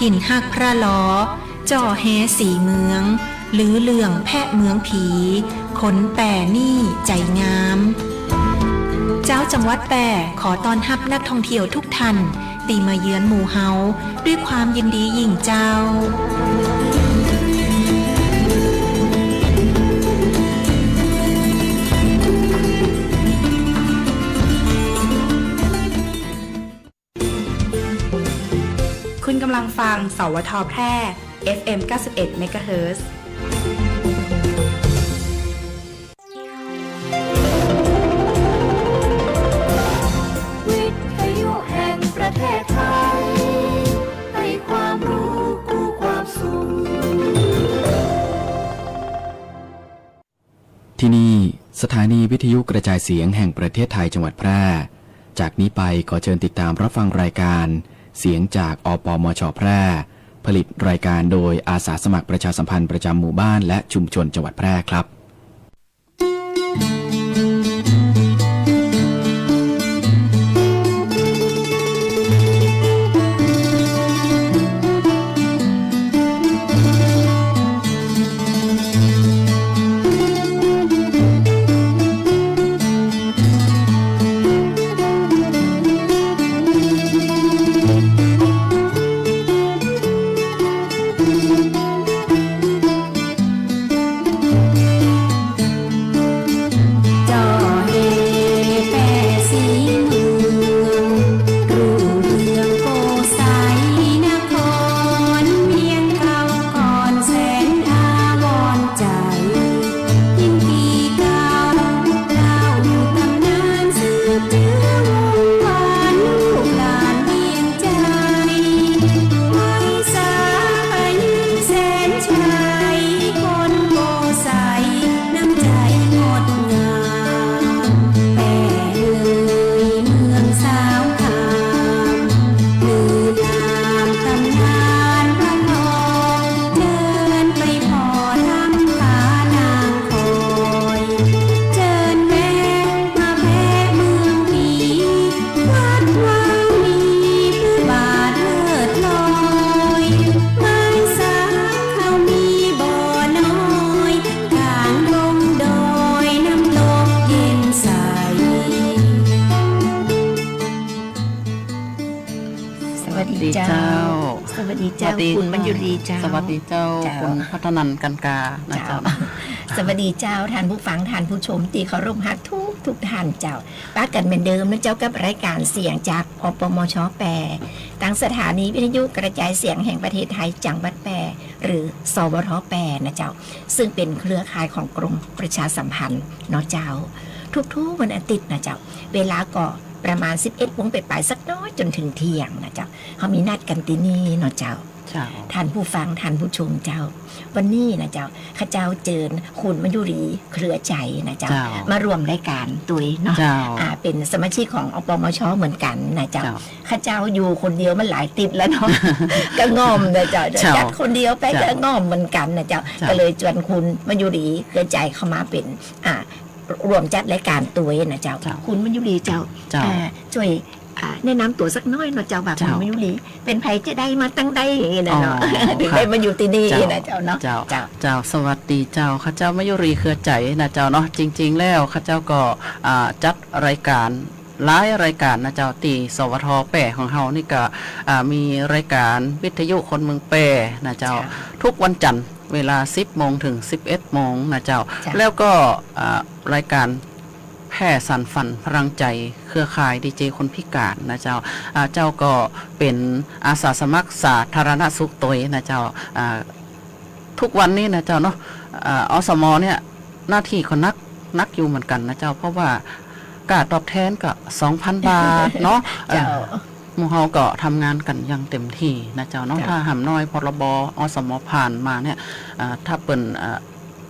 ถิ่นหักพระล้อจ่อแฮสีเมืองหรือเรื่องแพะเมืองผีขนแป่นี่ใจงามเจ้าจังหวัดแป่ขอต้อนรับนักท่องเที่ยวทุกท่านตีมาเยือนหมู่เฮาด้วยความยินดียิ่งเจ้าคุณกำลังฟังสวท.แพร่ FM 91 MHzวิทยุแห่งประเทศไทยให้ความรู้กู้ความสุขที่นี่สถานีวิทยุกระจายเสียงแห่งประเทศไทยจังหวัดแพร่จากนี้ไปขอเชิญติดตามรับฟังรายการเสียงจากอปมช.แพร่ผลิตรายการโดยอาสาสมัครประชาสัมพันธ์ประจำหมู่บ้านและชุมชนจังหวัดแพร่ครับคุณมัญยุรีเจ้าสวัสดีเจ้าคุณพัฒนันกันกานะเจ้าสวัสดีเจ้าท่านผู้ฟังท่านผู้ชมตีเคารพฮักทุกท่านเจ้าป้ากันเหมือนเดิมนะเจ้ากับรายการเสียงจากอปมช.แปรตั้งสถานีวิทยุกระจายเสียงแห่งประเทศไทยจังหวัดแปรหรือสวท.แปรนะเจ้าซึ่งเป็นเครือข่ายของกรมประชาสัมพันธ์เนาะเจ้าทุกวันอาทิตย์นะเจ้าเวลาก็ประมาณ 11 โมงไปสักน้อยจนถึงเที่ยงนะเจ้าเขามีนัดกันที่นี่เนาะเจ้าท่านผู้ฟังท่านผู้ชมเจ้าวันนี้นะเจ้าข้าเจ้าเจิญคุณมัญยุรีเครือใจนะเจ้ามารวมรายการตุยเนาะเป็นสมาชิกของอปมช.เหมือนกันนะเจ้าข้าเจ้าอยู่คนเดียวมันหลายติดแล้วเนาะ ก็ง่อมนะเจ้าจัดคนเดียวไปก็ง่อมเหมือนกันนะเจ้าก็เลยชวนคุณมัญยุรีเครือใจเข้ามาเป็นรวมจัดรายการตุยนะเจ้าคุณมัญยุรีเจ้าช่วยแนะนำตัวสักน้อยเนาะเจ้าแบบมัญยุรีเป็นไผจะได้มาตั้งได้เนาะถึงได้มาอยู่ที่นี่นะเจ้าเนาะเจ้าสวัสดีเจ้าข้าเจ้ามัญยุรีเครือใจนะเจ้าเนาะจริงๆแล้วข้าเจ้าก็จัดรายการหลายรายการนะเจ้าตีสวท.แปรของเฮานี่ก็มีรายการวิทยุคนเมืองแปรนะเจ้าทุกวันจันทร์เวลา 10 โมงถึง 11 โมงนะเจ้าแล้วก็รายการแพร่สานฝันพลังใจเครือข่ายดีเจคนพิการนะเจ้าเจ้าก็เป็นอาสาสมัครสาธารณสุขตัวนะเจ้าทุกวันนี้นะเจ้าเนาะอสม.เนี่ยหน้าที่คนนักอยู่เหมือนกันนะเจ้าเพราะว่าการตอบแทนก็ 2,000 บาทเนาะหมู่เฮาก็ทำงานกันอย่างเต็มที่นะเจ้าเนาะถ้าหำน้อยพรบอสม.ผ่านมาเนี่ยถ้าเปิ่น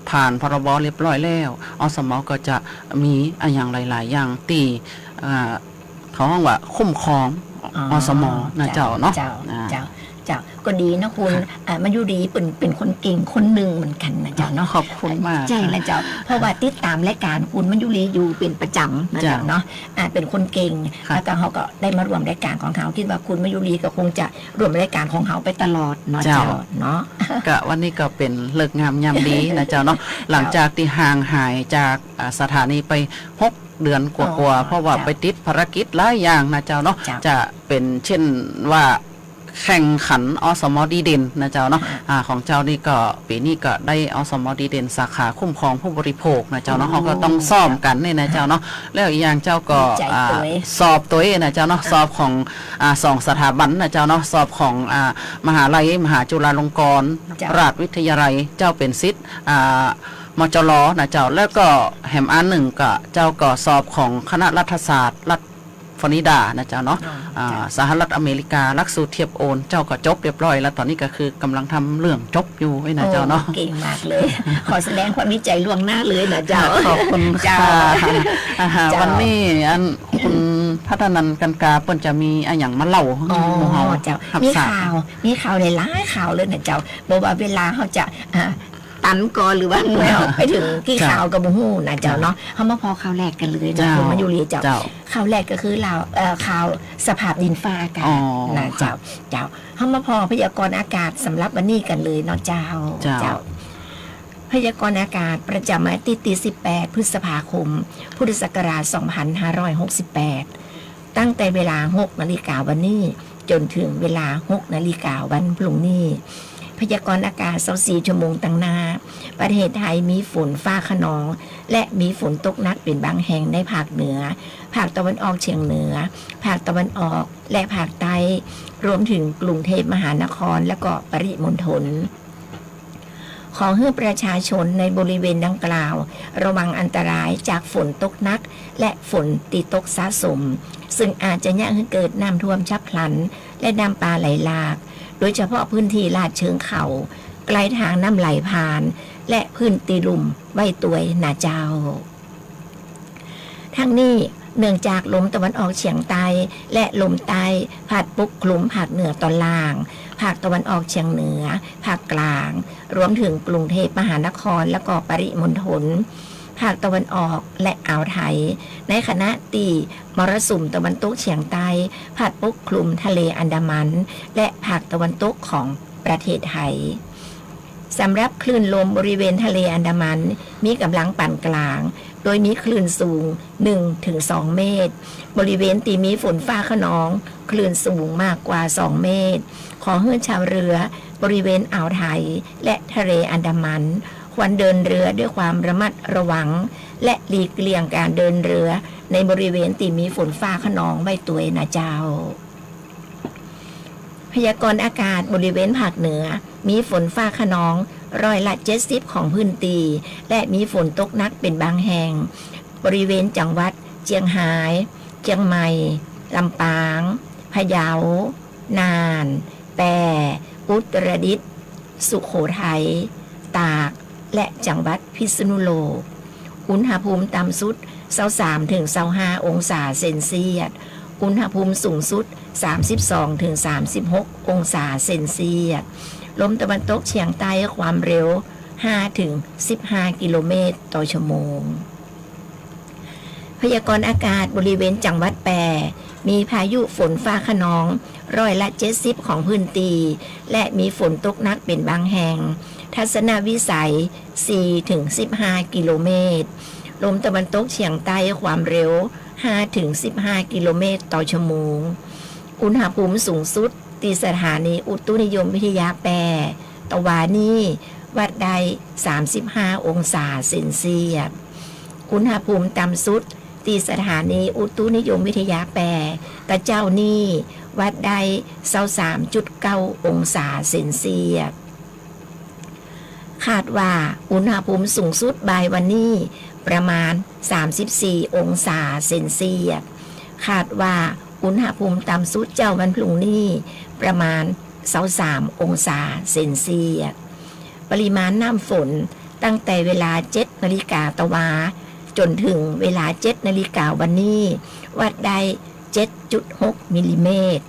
ผ่านพรบเรียบร้อยแล้วอสม.ก็จะมีอย่างหลายๆอย่างตีเขาห้องว่าคุ้มครองอสม.นะเจ้าเนาะ เจ้าก็ดีนะคุณมายุรีเป็นคนเก่งคนหนึ่งเหมือนกันนะเจ้าเนาะ ขอบคุณมาก ใช่แล้วเจ้าเพราะว่าติดตามรายการคุณมายุรีอยู่เป็นประจำนะเจ้าเนาะเป็นคนเก่ง ค่ะ แล้วก็เขาก็ได้มารวมรายการของเขาคิดว่าคุณมายุรีก็คงจะรวมรายการของเขาไปตลอดเนาะเจ้าเนาะ ก็วันนี้ก็เป็นเลิกงามยามดีนะเจ้าเนาะหลังจากที่ห่างหายจากสถานีไป6 เดือนกว่าๆเพราะว่าไปติดภารกิจหลายอย่างนะเจ้าเนาะ เจ้า จะเป็นเช่นว่าแข่งขันอสมดีเด่นนะเจ้าเนาะของเจ้านี่ก็ปีนี้ก็ได้อสมดีเด่นสาขาคุ้มครองผู้บริโภคนะเจ้าเนาะเขาก็ต้องซ่อมกันนี่นะเจ้าเนาะแล้วอีกอย่างเจ้าก็สอบตัวเองนะเจ้าเนาะสอบของ2 สถาบันนะเจ้าเนาะสอบของมหาลัยมหาจุฬาลงกรณ์ราชวิทยาลัยเจ้าเป็นศิษย์มจลนะเจ้าแล้วก็แหมอันหนึ่งก็เจ้าก็สอบของคณะรัฐศาสตร์รัฐฟลอริดานะเจ้าเนาะสหรัฐอเมริกาหลักสูตรเทียบโอนเจ้าก็จบเรียบร้อยแล้วตอนนี้ก็คือกำลังทำเรื่องจบอยู่ไว้นะเจ้าเนาะ เก่งมากเลย ขอแสดงความวิจัยล่วงหน้าเลยนะเจ้า ขอบคุณ เจ้า ค่ะวันนี้คุณพัฒนันกันกาเปิ้นจะมีอย่างมาเล่าให้ อ๋อ หมู่เฮา เจ้า รับ มี ทราบ ข่าวในหลายข่าวเลยนะเจ้าบอกว่าเวลาเขาจะตันก่อนหรือว่าหน่วยเอาไปถึงที่ข่าวกับบุหูนะเจ้าเนาะเขามาพอข่าวแรกกันเลยนะ เจ้า คุณมายุรีเจ้า เจ้า ข่าวแรกก็คือเราข่าวสภาพดินฟ้าอากา อ๋ ศ อ นะเจ้าเขามาพอพยากรณ์อากาศสำหรับวันนี้กันเลยเนาะเจ้า เจ้า พยากรณ์อากาศประจำวันอาทิตย์ที่18 พฤษภาคม พุทธศักราช 2568 ตั้งแต่เวลา 6 นาฬิกาวันนี้ จนถึงเวลา 6 นาฬิกาวันพรุ่งนี้ พยากรณ์อากาศ24 ชั่วโมงตั้งหน้า ประเทศไทยมีฝนฟ้าคะนอง และมีฝนตกหนักเป็นบางแห่งในภาคเหนือ ภาคตะวันออกเฉียงเหนือ ภาคตะวันออกและภาคใต้ รวมถึงกรุงเทพมหานครและก็ปริมณฑล ขอให้ประชาชนในบริเวณดังกล่าว ระวังอันตรายจากฝนตกหนัก และฝนตีตกสะสม ซึ่งอาจจะย่าให้เกิดน้ำท่วมฉับพลัน และน้ำป่าไหลหลาก โดยเฉพาะพื้นที่ลาดเชิงเขาไกลทางน้ำไหลผ่าน และพื้นตีลุ่มใบตวยนาเจ้า ทั้งนี้เนื่องจากลมตะวันออกเฉียงใต้และลมใต้พัดปกคลุมภาคเหนือตอนล่าง ภาคตะวันออกเฉียงเหนือ ภาคกลาง รวมถึงกรุงเทพมหานครและก็ปริมณฑล ภาคตะวันออกและอ่าวไทย ในขณะที่มรสุมตะวันตกเฉียงใต้พัดปกคลุมทะเลอันดามัน และภาคตะวันตกของประเทศไทยสำหรับคลื่นลมบริเวณทะเลอันดามันมีกำลังปานกลาง โดยมีคลื่นสูง 1-2 เมตร บริเวณที่มีฝนฟ้าคะนองคลื่นสูงมากกว่า 2 เมตร ขอให้ชาวเรือบริเวณอ่าวไทยและทะเลอันดามันควรเดินเรือด้วยความระมัดระวัง และหลีกเลี่ยงการเดินเรือในบริเวณที่มีฝนฟ้าคะนองใบตวยนะเจ้า พยากรณ์อากาศบริเวณภาคเหนือมีฝนฟ้าคะนอง70%ของพื้นที่และมีฝนตกหนักเป็นบางแห่ง บริเวณจังหวัดเชียงรายเชียงใหม่ลำปางพะเยาน่านแปร่อุตรดิตถ์สุโขทัยตากและจังหวัดพิษณุโลกอุณหภูมิต่ำสุด23-25 องศาเซนเซียสอุณหภูมิสูงสุด32-36 องศาเซนเซียสลมตะวันตกเฉียงใต้ความเร็ว 5-15 กิโลเมตรต่อชั่วโมง พยากรณ์อากาศบริเวณจังหวัดแปรมีพายุฝนฟ้าคะนอง70%ของพื้นที่และมีฝนตกหนักเป็นบางแห่ง ทัศนวิสัย 4-15 กิโลเมตร ลมตะวันตกเฉียงใต้ความเร็ว 5-15 กิโลเมตรต่อชั่วโมง อุณหภูมิสูงสุดที่สถานีอุตุนิยมวิทยาแปรตะวานี่วัดได้35 องศาเซนเซียส อุณหภูมิต่ำสุดที่สถานีอุตุนิยมวิทยาแปรตะเจ้านี่วัดได้23.9 องศาเซนเซียส คาดว่าอุณหภูมิสูงสุดบ่ายวันนี้ประมาณ34 องศาเซนเซียส คาดว่าอุณหภูมิต่ำสุดเจ้าวันพรุ่งนี้ประมาณ23 องศาเซนเซียส ปริมาณน้ำฝนตั้งแต่เวลา 7 นาฬิกาตะวาจนถึงเวลา 7 นาฬิกาวันนี้วัดได้ 7.6 มิลลิเมตร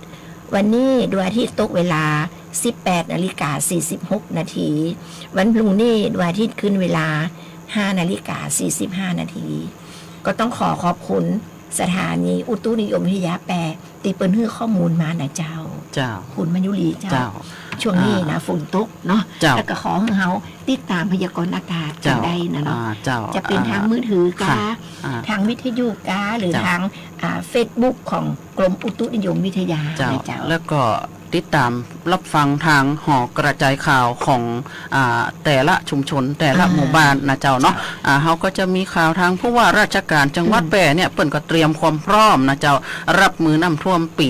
วันนี้ดวงอาทิตย์ตกเวลา 18:46 น.วันพรุ่งนี้วันอาทิตย์ขึ้นเวลา 5:45 น.ก็ต้องขอบคุณสถานีอุตุนิยมวิทยาแปรตีเปิ้นให้ข้อมูลมานะเจ้า เจ้า คุณมัญยุรีเจ้า เจ้า ช่วงนี้นะฝนตกเนาะ เจ้า แล้วก็ขอให้เฮาติดตามพยากรณ์อากาศกันได้นะเนาะ เจ้า จะเป็นทางมือถือกา อ่า ทางวิทยุกาหรือ เจ้า ทางเฟซบุ๊กของกรมอุตุนิยมวิทยา เจ้า นะเจ้า แล้วก็ติดตามรับฟังทางหอกระจายข่าวของแต่ละชุมชนแต่ละหมู่บ้านนะเจ้าเนาะเขาก็จะมีข่าวทางผู้ว่าราชการจังหวัดแปรเนี่ยเปิ่นก็เตรียมความพร้อมนะเจ้ารับมือน้ำท่วมปี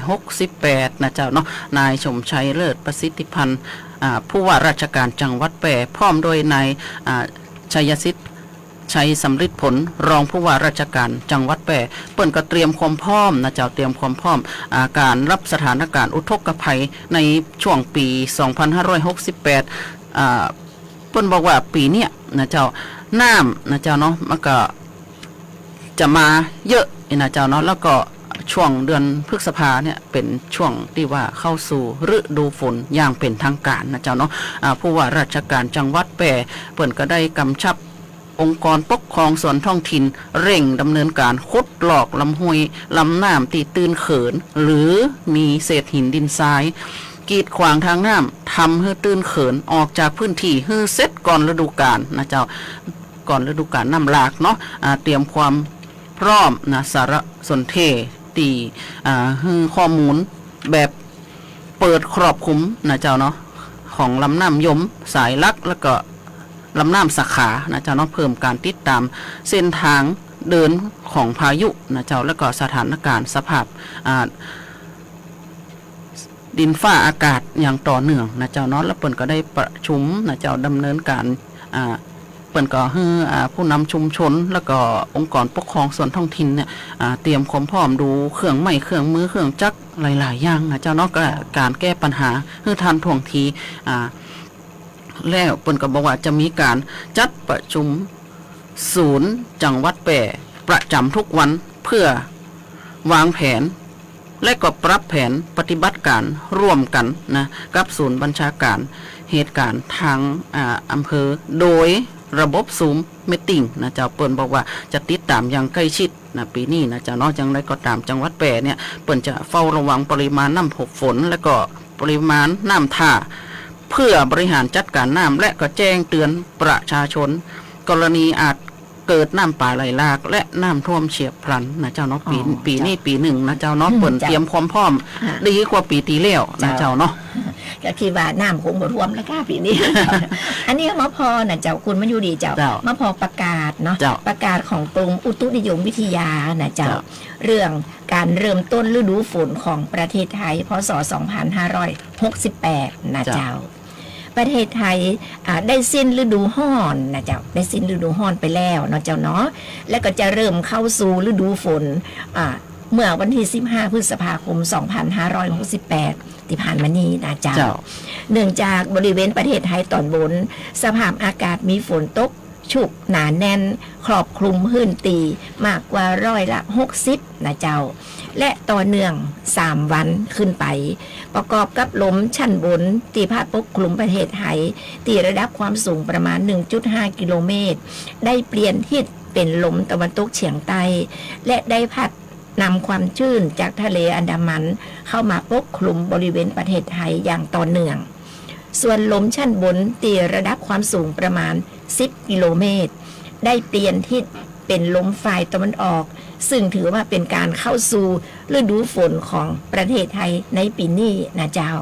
2568นะเจ้าเนาะนายสมชัยเลิศประสิทธิพันธ์ผู้ว่าราชการจังหวัดแปรพร้อมโดยนายชัยสิทธิ์ชัยสำริดผลรองผู้ว่าราชการจังหวัดแปรเปิ้นก็เตรียมความพร้อมนะเจ้าเตรียมความพร้อมการรับสถานการณ์อุทกภัยในช่วงปี 2568เปิ้นบอกว่าปีเนี้ยนะเจ้าน้ำนะเจ้าเนาะมันก็จะมาเยอะนะเจ้าเนาะแล้วก็ช่วงเดือนพฤษภาเนี่ยเป็นช่วงที่ว่าเข้าสู่ฤดูฝนอย่างเป็นทางการนะเจ้าเนาะผู้ว่าราชการจังหวัดแปรเปิ้นก็ได้กำชับองค์กรปกครองส่วนท้องถิ่นเร่งดำเนินการขุดหลอกลำห้วยลำน้ำตีตื้นเขินหรือมีเศษหินดินทรายกีดขวางทางน้ำทำให้ตื้นเขินออกจากพื้นที่ให้เสร็จก่อนฤดูกาลนะเจ้าก่อนฤดูกาลน้ำหลากเนาะเตรียมความพร้อมนะสารสนเทศตีให้ข้อมูลแบบเปิดครอบคลุมนะเจ้าเนาะของลำน้ำยมสายลักแล้วก็ลำน้ำสาขานะเจ้าเนาะเพิ่มการติดตามเส้นทางเดินของพายุนะเจ้าแล้วก็สถานการณ์สภาพดินฟ้าอากาศอย่างต่อเนื่องนะเจ้าเนาะแล้วเปิ้นก็ได้ประชุมนะเจ้าดำเนินการเปิ้นก็ให้ผู้นำชุมชนแล้วก็องค์กรปกครองส่วนท้องถิ่นเนี่ยเตรียมความพร้อมดูเครื่องไม้เครื่องมือเครื่องจักรหลายๆอย่างนะเจ้าเนาะก็การแก้ปัญหาให้ทันท่วงทีแล้วเปิ้นก็บอกว่าจะมีการจัดประชุมศูนย์จังหวัดแปรประจำทุกวันเพื่อวางแผนและก็ปรับแผนปฏิบัติการร่วมกันนะกับศูนย์บัญชาการเหตุการณ์ทางอำเภอโดยระบบซูมเมตติ้งนะเจ้าเปิ้นบอกว่าจะติดตามอย่างใกล้ชิดนะปีนี้นะเจ้าเนาะจังไรก็ตามจังหวัดแปรเนี่ยเปิ้นจะเฝ้าระวังปริมาณน้ำฝนและก็ปริมาณน้ำท่าเพื่อบริหารจัดการน้ำและก็แจ้งเตือนประชาชนกรณีอาจเกิดน้ำป่าไหลหลากและน้ำท่วมเฉียบพลันนะเจ้าเนาะปีนี้ปีหนึ่งนะเจ้าเนาะเปิ่นเตรียมความพร้อมดีกว่าปีที่แล้วนะเจ้าเนาะก็คิดว่าน้ำคงบ่ท่วมแล้วค่ะปีนี้ อันนี้มาพอนะเจ้าคุณมัญยุรีเจ้ามาพอประกาศเนาะประกาศของกรมอุตุนิยมวิทยานะเจ้าเรื่องการเริ่มต้นฤดูฝนของประเทศไทยพศ 2568นะเจ้าประเทศไทยได้สิ้นฤดูร้อนนะเจ้าได้สิ้นฤดูร้อนไปแล้วเนาะเจ้าเนาะแล้วก็จะเริ่มเข้าสู่ฤดูฝนเมื่อวันที่15พฤษภาคม2568ที่ผ่านมานี้นะเจ้าเนื่องจากบริเวณประเทศไทยตอนบนสภาพอากาศมีฝนตกชุกหนาแน่นครอบคลุมพื้นที่มากกว่า60%นะเจ้าและต่อเนื่อง3วันขึ้นไปประกอบกับลมชั้นบนที่พัดปกคลุมประเทศไทยที่ระดับความสูงประมาณ 1.5 กิโลเมตรได้เปลี่ยนทิศเป็นลมตะวันตกเฉียงใต้และได้พัดนำความชื้นจากทะเลอันดามันเข้ามาปกคลุมบริเวณประเทศไทยอย่างต่อเนื่องส่วนลมชั้นบนที่ระดับความสูงประมาณ10 กิโลเมตรได้เปลี่ยนทิศเป็นลมฝ่ายตะวันออกซึ่งถือว่าเป็นการเข้าสู่ฤดูฝนของประเทศไทยในปีนี้นะเจ้า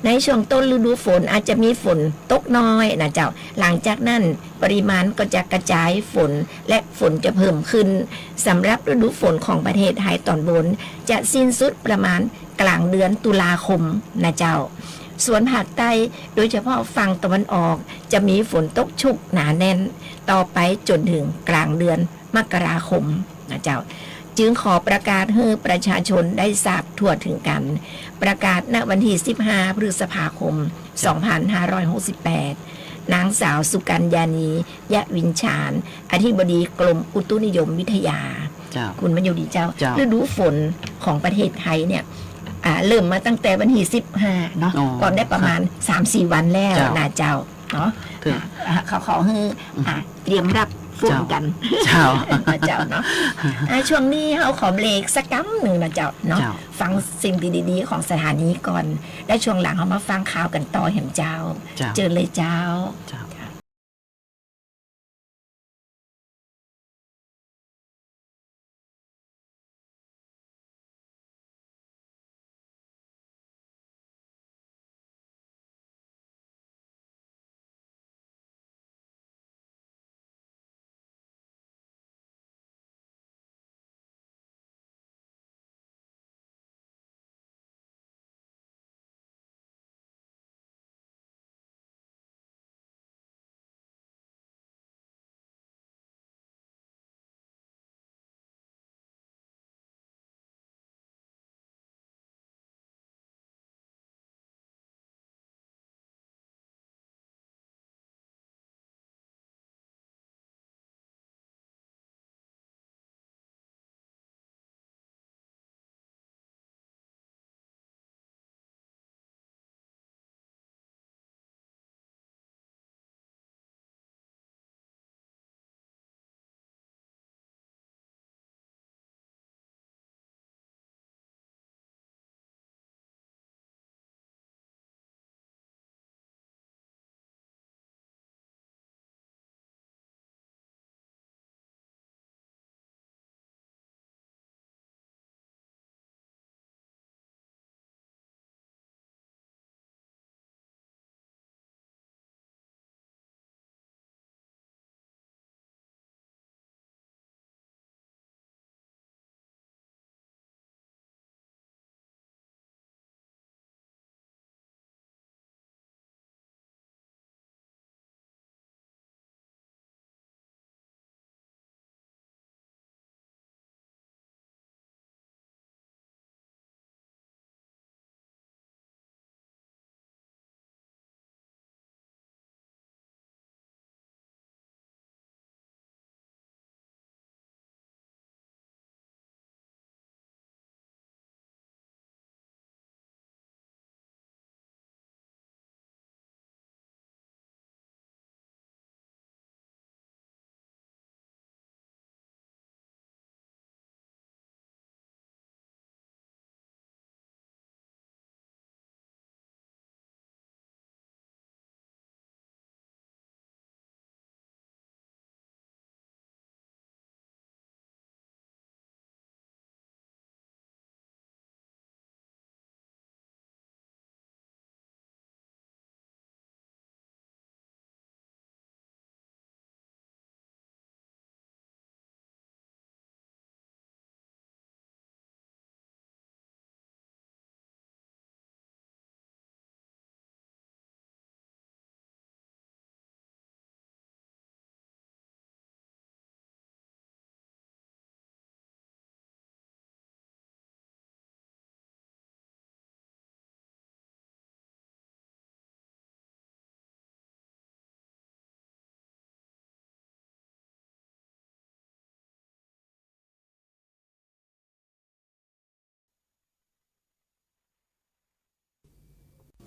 ในช่วงต้นฤดูฝนอาจจะมีฝนตกน้อยนะเจ้าหลังจากนั้นปริมาณก็จะกระจายฝนและฝนจะเพิ่มขึ้นสำหรับฤดูฝนของประเทศไทยตอนบนจะสิ้นสุดประมาณกลางเดือนตุลาคมนะเจ้าส่วนภาคใต้โดยเฉพาะฝั่งตะวันออกจะมีฝนตกชุกหนาแน่นต่อไปจนถึงกลางเดือนมกราคมนะเจ้าจึงขอประกาศให้ประชาชนได้ทราบทั่วถึงกันประกาศณวันที่15พฤษภาคม2568นางสาวสุกัญญานียะวินชาญอธิบดีกรมอุตุนิยมวิทยาคุณมัญยุรีเจ้าฤดูฝนของประเทศไทยเนี่ย เริ่มมาตั้งแต่วันที่15เนาะ อ๋อ ก็ได้ประมาณ 3-4 วันแล้ว เจ้า นะเจ้าเนาะ ถึง เขาให้เตรียมรับฝุ่นกัน เจ้า นะเจ้าเนาะช่วงนี้เฮาขอเบรกสักกั๊มหนึ่งนะเจ้าเนาะ เจ้า ฟังสิ่งดีๆของสถานีก่อนและช่วงหลังเฮามาฟังข่าวกันต่อแห่มเจ้า เจ้า เจอเลยเจ้า เจ้า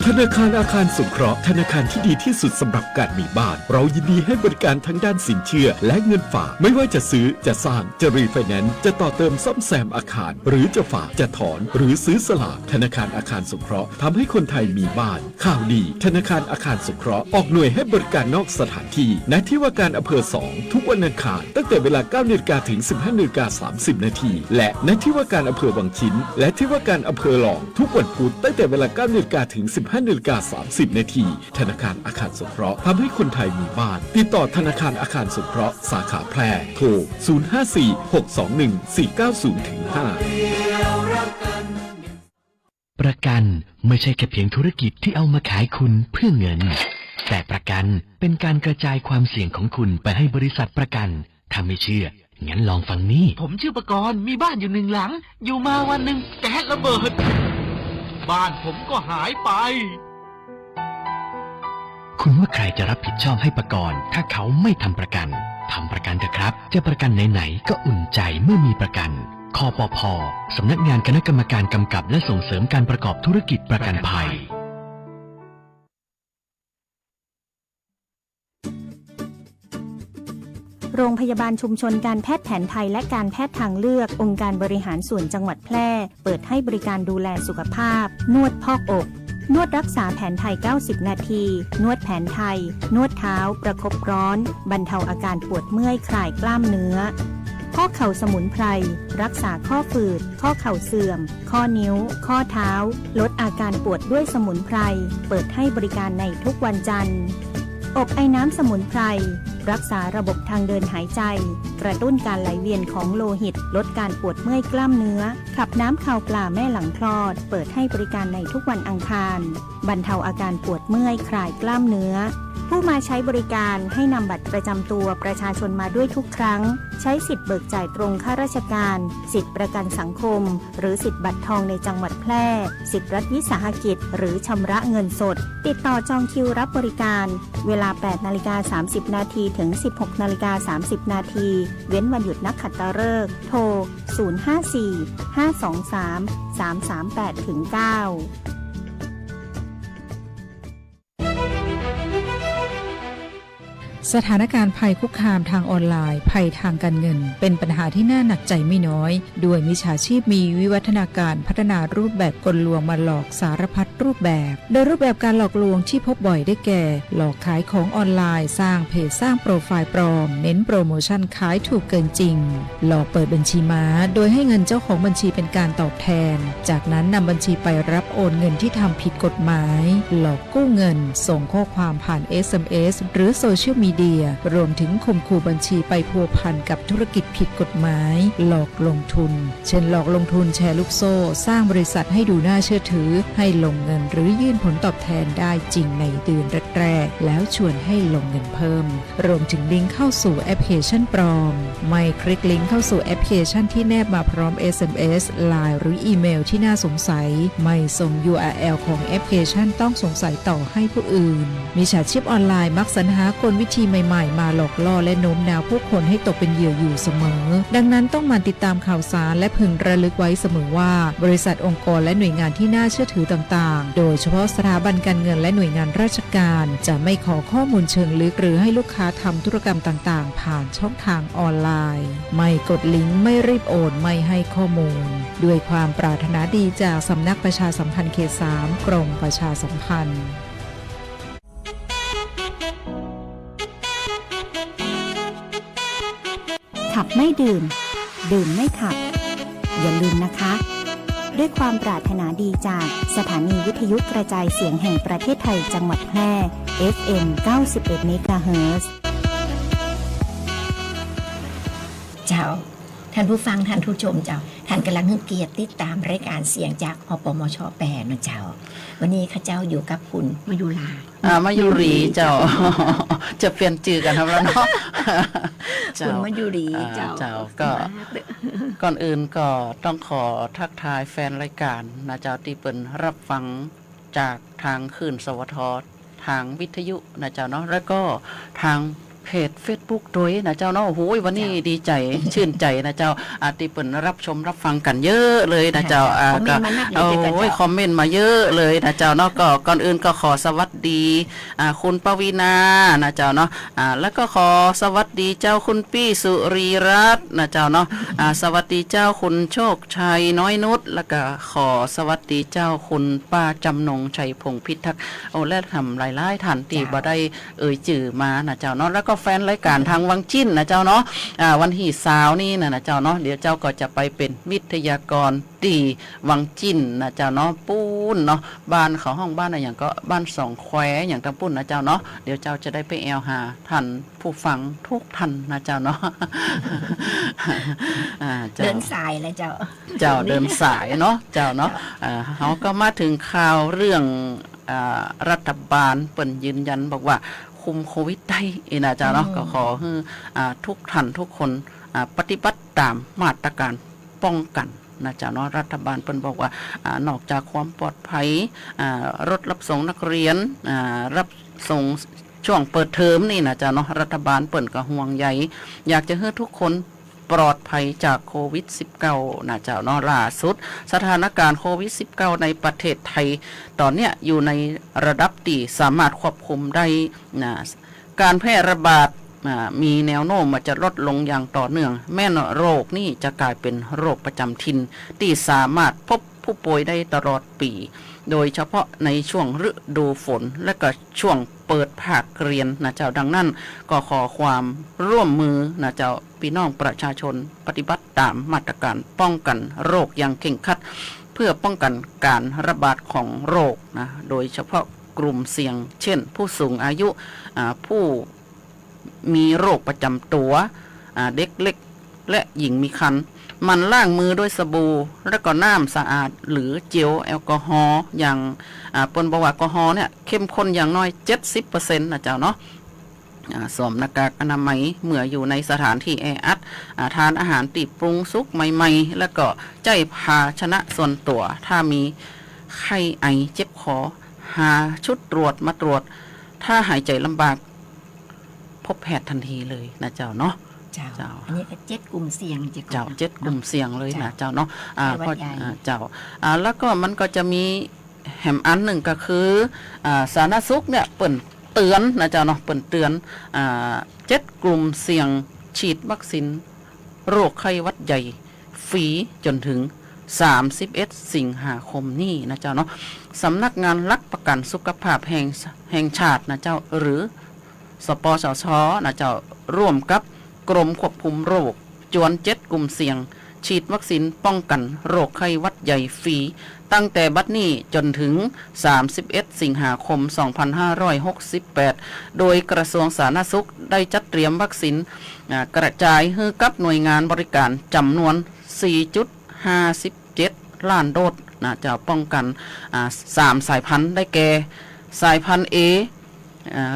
ธนาคารอาคารสงเคราะห์ธนาคารที่ดีที่สุดสำหรับการมีบ้านเรายินดีให้บริการทั้งด้านสินเชื่อและเงินฝากไม่ว่าจะซื้อจะสร้างจะรีไฟแนนซ์จะต่อเติมซ่อมแซมอาคารหรือจะฝากจะถอนหรือซื้อสลากธนาคารอาคารสงเคราะห์ทำให้คนไทยมีบ้านข่าวดีธนาคารอาคารสงเคราะห์ออกหน่วยให้บริการนอกสถานที่ณที่ว่าการอำเภอ2ทุกวันอังคารตั้งแต่เวลา 9:00 นถึง 15:30 นและณที่ว่าการอำเภอวังชิ้นและที่ว่าการอำเภอหลองทุกวันพุธตั้งแต่เวลา 9:00 นถึง 15:30 นธนาคารอาคารสงเคราะห์ทำให้คนไทยมีบ้านติดต่อธนาคารอาคารสงเคราะห์สาขาแพร่โทร 054-621-490-5 ประกันไม่ใช่แค่เพียงธุรกิจที่เอามาขายคุณเพื่อเงินแต่ประกันเป็นการกระจายความเสี่ยงของคุณไปให้บริษัทประกันถ้าไม่เชื่องั้นลองฟังนี่ผมชื่อประกรณ์มีบ้านอยู่1 หลังอยู่มาวันหนึ่งแก๊สระเบิดบ้านผมก็หายไปคุณว่าใครจะรับผิดชอบให้ประกรณ์ถ้าเขาไม่ทำประกันทำประกันเถอะครับจะประกันไหนๆก็อุ่นใจเมื่อมีประกัน คปภ.สำนักงานคณะกรรมการกำกับและส่งเสริมการประกอบธุรกิจประกันภัย โรงพยาบาลชุมชนการแพทย์แผนไทยและการแพทย์ทางเลือกองค์การบริหารส่วนจังหวัดแพร่เปิดให้บริการดูแลสุขภาพนวดพอกอกนวดรักษาแผนไทย90นาทีนวดแผนไทยนวดเท้าประคบร้อนบรรเทาอาการปวดเมื่อยคลายกล้ามเนื้อข้อเข่าสมุนไพรรักษาข้อฝืดข้อเข่าเสื่อมข้อนิ้วข้อเท้าลดอาการปวดด้วยสมุนไพรเปิดให้บริการในทุกวันจันทร์อบไอน้ำสมุนไพรรักษาระบบทางเดินหายใจกระตุ้นการไหลเวียนของโลหิตลดการปวดเมื่อยกล้ามเนื้อขับน้ำข่าวปลาแม่หลังคลอดเปิดให้บริการในทุกวันอังคารบรรเทาอาการปวดเมื่อยคลายกล้ามเนื้อผู้มาใช้บริการให้นำบัตรประจำตัวประชาชนมาด้วยทุกครั้งใช้สิทธิ์เบิกจ่ายตรงข้าราชการสิทธิ์ประกันสังคมหรือสิทธิ์บัตรทองในจังหวัดแพร่สิทธิ์รัฐวิสาหกิจหรือชำระเงินสดติดต่อจองคิวรับบริการเวลา 8:30 นาทีถึง 16:30 นาทีเว้นวันหยุดนักขัตฤกษ์โทร 054-523-338-9สถานการณ์ภัยคุกคามทางออนไลน์ภัยทางการเงินเป็นปัญหาที่น่าหนักใจไม่น้อยด้วยมิจฉาชีพมีวิวัฒนาการพัฒนารูปแบบกลลวงมาหลอกสารพัดรูปแบบโดยรูปแบบการหลอกลวงที่พบบ่อยได้แก่หลอกขายของออนไลน์สร้างเพจสร้างโปรไฟล์ปลอมเน้นโปรโมชั่นขายถูกเกินจริงหลอกเปิดบัญชีม้าโดยให้เงินเจ้าของบัญชีเป็นการตอบแทนจากนั้นนำบัญชีไปรับโอนเงินที่ทำผิดกฎหมายหลอกกู้เงินส่งข้อความผ่าน SMS หรือโซเชียลมีเดียรวมถึงข่มขู่บัญชีไปพัวพันกับธุรกิจผิดกฎหมายหลอกลงทุนเช่นหลอกลงทุนแชร์ลูกโซ่สร้างบริษัทให้ดูน่าเชื่อถือให้ลงเงินหรือยื่นผลตอบแทนได้จริงในเดือนแรกๆแล้วชวนให้ลงเงินเพิ่มรวมถึงลิงก์เข้าสู่แอปพลิเคชันปลอมไม่คลิกลิงก์เข้าสู่แอปพลิเคชันที่แนบมาพร้อม SMS LINE หรืออีเมลที่น่าสงสัยไม่ส่ง URL ของแอปพลิเคชันต้องสงสัยต่อให้ผู้อื่นมิจฉาชีพออนไลน์มักสรรหากลวิธีใหม่ๆมาหลอกล่อและโน้มน้าวผู้คนให้ตกเป็นเหยื่ออยู่เสมอดังนั้นต้องหมั่นติดตามข่าวสารและพึงระลึกไว้เสมอว่าบริษัทองค์กรและหน่วยงานที่น่าเชื่อถือต่างๆโดยเฉพาะสถาบันการเงินและหน่วยงานราชการจะไม่ขอข้อมูลเชิงลึกหรือให้ลูกค้าทำธุรกรรมต่างๆผ่านช่องทางออนไลน์ไม่กดลิงก์ไม่รีบโอนไม่ให้ข้อมูลด้วยความปรารถนาดีจากสำนักประชาสัมพันธ์เขต 3 กรมประชาสัมพันธ์ขับไม่ดื่มดื่มไม่ขับอย่าลืมนะคะด้วยความปรารถนาดีจากสถานีวิทยุกระจายเสียงแห่งประเทศไทยจังหวัดแพร่ FM 91 เมกะเฮิรตซ์เจ้าท่านผู้ฟังท่านผู้ชมเจ้าท่านกำลังเกียรติติดตามรายการเสียงจากอปมช.8นะเจ้าวันนี้ข้าเจ้าอยู่กับคุณมายุรามายุรีเจ้า จะเปลี่ยนชื่อกันครับแล้วเนาะคุณมายุรีเจ้าก็ก่อนอื่นก็ต้องขอทักทายแฟนรายการนะเจ้าที่เปิ่นรับฟังจากทางคลื่นสวททางวิทยุนะเจ้าเนาะแล้วก็ทางเพจ Facebook ด้วยนะเจ้าเนาะโอ้โหวันนี้ดีใจชื่นใจนะเจ้าที่เปิ่นรับชมรับฟังกันเยอะเลยนะเจ้าก็โอ้ยคอมเมนต์มาเยอะเลยนะเจ้าเนาะก็ก่อนอื่นก็ขอสวัสดีคุณปวีนานะเจ้าเนาะแล้วก็ขอสวัสดีเจ้าคุณปี้สุรีรัตน์นะเจ้าเนาะสวัสดีเจ้าคุณโชคชัยน้อยนุชแล้วก็ขอสวัสดีเจ้าคุณป้าจำนงชัยพงษ์พิทักษ์โอ้และทำหลายๆท่านที่บ่ได้จื่อมานะเจ้าเนาะแล้วก็แฟนรายการทางวังจิ้นนะเจ้าเนาะวันที่20นี่นะเจ้าเนาะเดี๋ยวเจ้าก็จะไปเป็นวิทยากรที่วังจิ้นนะเจ้าเนาะปูนเนาะบ้านเขาห้องบ้านอะไรอย่างก็บ้านสองแควอย่างตะปุ้นนะเจ้าเนาะเดี๋ยวเจ้าจะได้ไปแอลหาท่านผู้ฟังทุกท่านนะเจ้าเนาะเดินสายแล้วเจ้าเดินสายเนาะเจ้าเนาะเขาก็มาถึงข่าวเรื่องรัฐบาลเปิ่นยืนยันบอกว่าคุมโควิดได้นะเจ้าเนาะก็ขอให้ทุกท่านทุกคนปฏิบัติตามมาตรการป้องกันนะเจ้าเนาะรัฐบาลเปิ้นบอกว่านอกจากความปลอดภัยรถรับส่งนักเรียนรับส่งช่วงเปิดเทอมนี่นะเจ้าเนาะรัฐบาลเปิ้นก็ห่วงใยอยากจะให้ทุกคน ปลอดภัยจากโควิด -19 นะเจ้าเนาะล่าสุดสถานการณ์โควิด -19 ในประเทศไทยตอนเนี้ยอยู่ในระดับที่สามารถควบคุมได้นะการแพร่ระบาดมีแนวโน้มจะลดลงอย่างต่อเนื่องแม้นโรคนี่จะกลายเป็นโรคประจำถิ่นที่สามารถพบผู้ป่วยได้ตลอดปีโดยเฉพาะในช่วงฤดูฝนและก็ช่วงเปิดภาคเรียนนะเจ้าดังนั้นก็ขอความร่วมมือนะเจ้าพี่น้องประชาชนปฏิบัติตามมาตรการป้องกันโรคอย่างเคร่งครัดเพื่อป้องกันการระบาดของโรคนะโดยเฉพาะกลุ่มเสี่ยงเช่นผู้สูงอายุผู้มีโรคประจำตัวเด็กเล็กและหญิงมีครรภ์มันล้างมือด้วยสบู่และก็น้ำสะอาดหรือเจลแอลกอฮอล์อย่างปนบอกว่าแอลกอฮอล์เนี่ยเข้มข้นอย่างน้อย 70% นะเจ้าเนาะสวมหน้ากากอนามัยเมื่ออยู่ในสถานที่แออัดทานอาหารติดปรุงสุกใหม่ๆแล้วก็ใจภาชนะส่วนตัวถ้ามีไข้ไอเจ็บคอหาชุดตรวจมาตรวจถ้าหายใจลำบากพบแพทย์ทันทีเลยนะเจ้าเนาะเจ้าอันนี้ก็7 กลุ่มเสี่ยงเจ้า7 กลุ่มเสี่ยงเลยนะเจ้าเนาะก็เจ้าแล้วก็มันก็จะมีแหมอันหนึ่งก็คือสาธารณสุขเนี่ยเปิ่นเตือนนะเจ้าเนาะเปิ่นเตือน7 กลุ่มเสี่ยงฉีดวัคซีนโรคไข้หวัดใหญ่ฟรีจนถึง31 สิงหาคมนี้นะเจ้าเนาะสำนักงานหลักประกันสุขภาพแห่งชาตินะเจ้าหรือสปสชนะเจ้าร่วมกับกรมควบคุมโรคจวน7 กลุ่มเสี่ยงฉีดวัคซีนป้องกันโรคไข้หวัดใหญ่ฟรีตั้งแต่บัดนี้จนถึง31 สิงหาคม 2568 โดยกระทรวงสาธารณสุขได้จัดเตรียมวัคซีนกระจายให้กับหน่วยงานบริการจำนวน 4.57 ล้านโดสนะจะป้องกัน3 สายพันธุ์ได้แก่สายพันธุ์ A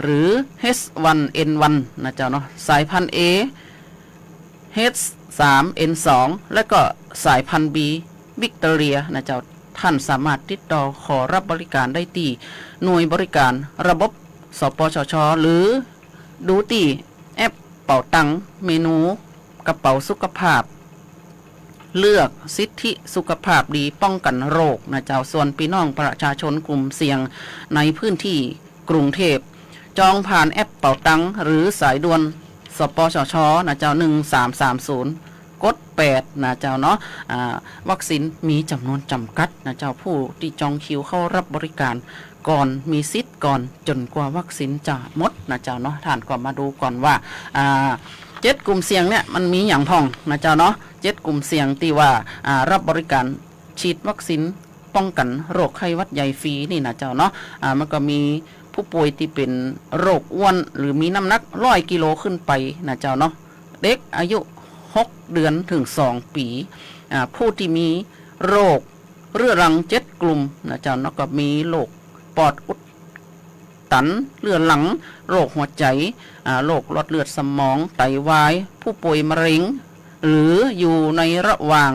หรือ H1N1 นะเจ้าเนาะสายพันธุ์ A H3N2 และก็สายพันธุ์ B วิกตอเรียนะเจ้าท่านสามารถติดต่อขอรับบริการได้ที่หน่วยบริการระบบสปสช.หรือดูที่แอปเป่าตังเมนูกระเป๋าสุขภาพเลือกสิทธิสุขภาพดีป้องกันโรคนะเจ้าส่วนพี่น้องประชาชนกลุ่มเสี่ยงในพื้นที่กรุงเทพจองผ่านแอปเป่าตังหรือสายด่วนสปสช.นะเจ้า1330กด8นะเจ้าเนาะวัคซีนมีจำนวนจำกัดนะเจ้าผู้ที่จองคิวเข้ารับบริการก่อนมีสิทธิ์ก่อนจนกว่าวัคซีนจะหมดนะเจ้าเนาะท่านก็มาดูก่อนว่า7 กลุ่มเสี่ยงเนี่ยมันมีอย่างพ่องนะเจ้าเนาะ7 กลุ่มเสี่ยงที่ว่ารับบริการฉีดวัคซีนป้องกันโรคไข้หวัดใหญ่ฟรีนี่นะเจ้าเนาะมันก็มีผู้ป่วยที่เป็นโรคอ้วนหรือมีน้ำหนัก100 กิโลขึ้นไปนะเจ้าเนาะเด็กอายุ6 เดือนถึง2 ปีผู้ที่มีโรคเรื้อรัง7 กลุ่มนะเจ้าเนาะก็มีโรคปอดอุดตันเรื้อรังโรคหัวใจโรคหลอดเลือดสมองไตวายผู้ป่วยมะเร็งหรืออยู่ในระหว่าง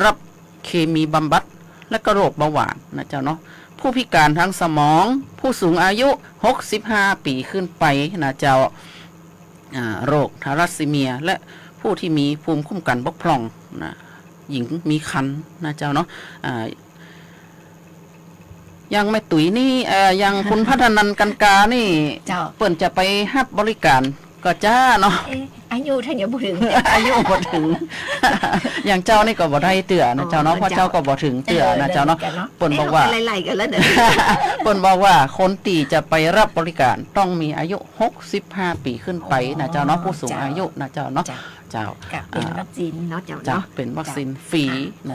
รับเคมีบำบัดและก็โรคเบาหวานนะเจ้าเนาะผู้พิการทางสมองผู้สูงอายุ65 ปีขึ้นไปนะเจ้าโรคทาลัสซีเมียและผู้ที่มีภูมิคุ้มกันบกพร่องนะหญิงมีครรภ์นะเจ้าเนาะยังไม่ตุ๋ยนี่ยังคุณพัฒนันกันกานี่เปิ่นจะไปฮับบริการก็จ้าเนาะอายุท่านยังบ่ถึง อายุบ่ถึง อย่างเจ้านี่ก็บ่ได้เตือนะเจ้าเนาะเพราะเจ้าก็บ่ถึงเตือนะเจ้าเนาะเปิ่นบอกว่าไล่ๆกันแล้วเด้อ เปิ่นบอกว่าคนที่จะไปรับบริการต้องมีอายุ65 ปีขึ้นไปนะเจ้าเนาะผู้สูงอายุนะเจ้าเนาะเจ้าเป็นวัคซีนเนาะเจ้าเนาะเป็นวัคซีนฟรี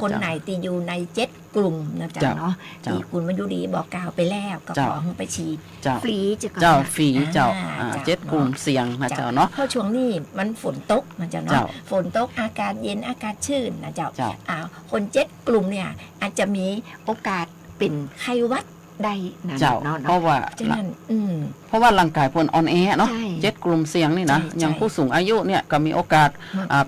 คนไหนที่อยู่ใน7 กลุ่มนะเจ้าเนาะที่คุณมายุรีบอกกล่าวไปแล้วก็ขอไปฉีดฟรีเจ้าฟรีเจ้า7 กลุ่มเสี่ยงนะเจ้าเนาะเพราะช่วงนี้มันฝนตกนะเจ้าเนาะฝนตกอากาศเย็นอากาศชื้นนะเจ้าคน7 กลุ่มเนี่ยอาจจะมีโอกาสเป็นไข้หวัดได้นะเจ้าเพราะว่าร่างกายเพิ่นอ่อนแอเนาะ7 กลุ่มเสี่ยงนี่นะอย่างผู้สูงอายุเนี่ยก็มีโอกาส